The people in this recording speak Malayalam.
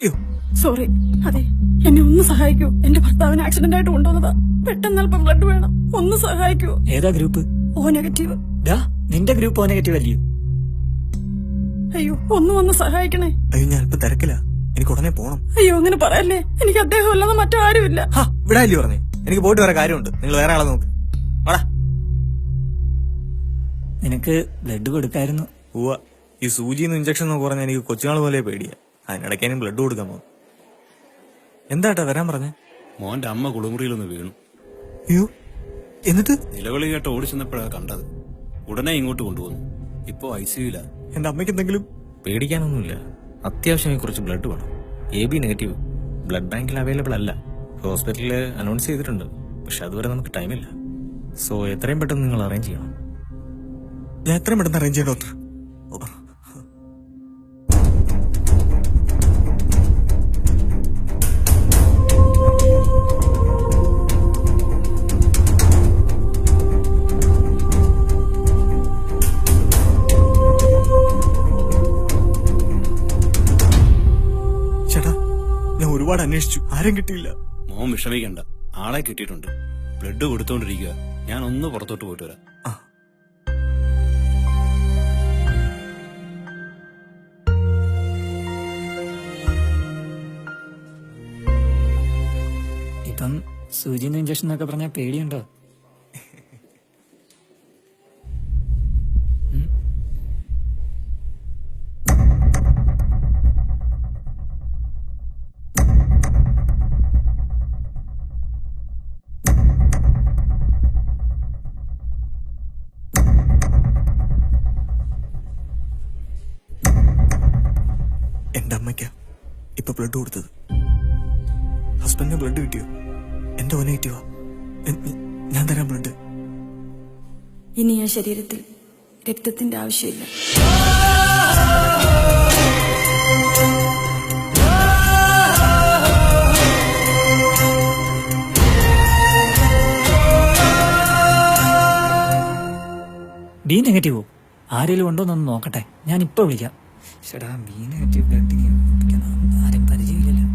സോറി. അതെ, എന്നെ ഒന്ന് സഹായിക്കൂ. എന്റെ ഭർത്താവിന് ആക്സിഡന്റ് ആയിട്ട് കൊണ്ടുവന്നതാ. പെട്ടെന്ന് അല്പം ബ്ലഡ് വേണം. ഒന്ന് സഹായിക്കൂ. ഏതാ ഗ്രൂപ്പ്? ഓ നെഗറ്റീവ്. നിന്റെ ഗ്രൂപ്പ് ഓ നെഗറ്റീവ് അല്ലയോ? അയ്യോ, ഒന്ന് സഹായിക്കണേ. അയ്യോ, ഞാൻ അല്പം തിരക്കില്ല. എനിക്ക് ഉടനെ പോണം. അയ്യോ, അങ്ങനെ പറയല്ലേ. എനിക്ക് അദ്ദേഹം അല്ലാതെ മറ്റാരുമില്ല. ഇവിടെ അല്ലേ പറഞ്ഞേ? എനിക്ക് പോയിട്ട് വേറെ കാര്യമുണ്ട്. നിങ്ങൾ വേറെ ആളെ നോക്ക്. വാടാ. നിനക്ക് ബ്ലഡ് കൊടുക്കായിരുന്നു. ഉവ്വ. ഈ സൂചിന്ന് ഇഞ്ചക്ഷൻ എന്നൊക്കെ പറഞ്ഞാൽ എനിക്ക് കൊച്ചുനാൾ പോലെ പേടിയാ. അതിനിടയ്ക്കാനും ബ്ലഡ് കൊടുക്കാൻ പോകും. എന്താട്ടാ വരാൻ പറഞ്ഞേ? മോന്റെ അമ്മ കുളിമുറിയിലൊന്ന് വീണു. അയ്യോ, എന്നിട്ട്? നിലവിളി കേട്ട് ഓടിച്ചെന്നപ്പോഴാണ് കണ്ടത്. ഉടനെ ഇങ്ങോട്ട് കൊണ്ടുപോകുന്നു. ഇപ്പോ ICUലാ. എന്റെ അമ്മയ്ക്ക് എന്തെങ്കിലും? പേടിക്കാനൊന്നുമില്ല. അത്യാവശ്യം കുറച്ച് ബ്ലഡ് വേണം. AB negative. ബ്ലഡ് ബാങ്കിൽ അവൈലബിൾ അല്ല. ഹോസ്പിറ്റലിൽ അനൗൺസ് ചെയ്തിട്ടുണ്ട്. പക്ഷെ അതുവരെ നമുക്ക് ടൈമില്ല. സോ എത്രയും പെട്ടെന്ന് നിങ്ങൾ അറേഞ്ച് ചെയ്യണം. ഞാൻ എത്രയും പെട്ടെന്ന് അറേഞ്ച് ചെയ്യാം ഡോക്ടർ. ചേട്ടാ, ഞാൻ ഒരുപാട് അന്വേഷിച്ചു. ആരും കിട്ടിയില്ല. മോൻ വിഷമിക്കണ്ട. ആളെ കിട്ടിയിട്ടുണ്ട്. ബ്ലഡ് കൊടുത്തോണ്ടിരിക്കുക. ഞാൻ ഒന്ന് പുറത്തോട്ട് പോയിട്ട് വരാം. ഇപ്പം സൂചിന്ന് ഇഞ്ചക്ഷൻ എന്നൊക്കെ പറഞ്ഞാൽ പേടിയുണ്ടോ? എന്റെ അമ്മയ്ക്കാ ഇപ്പൊ ബ്ലഡ് കൊടുത്തത്. ഹസ്ബൻഡിന് ബ്ലഡ് കിട്ടിയോ? എന്റെ ഓ നെഗറ്റീവാ. ഞാൻ തരാം ബ്ലഡ്. ഇനി ആ ശരീരത്തിൽ രക്തത്തിന്റെ ആവശ്യമില്ല. ബി നെഗറ്റീവോ? ആരെങ്കിലും ഉണ്ടോന്നൊന്ന് നോക്കട്ടെ. ഞാൻ ഇപ്പൊ വിളിക്കാം. ചേട്ടാ, ബി നെഗറ്റീവ് ബ്ലഡിന് ആരും പരിചയമില്ലല്ലോ.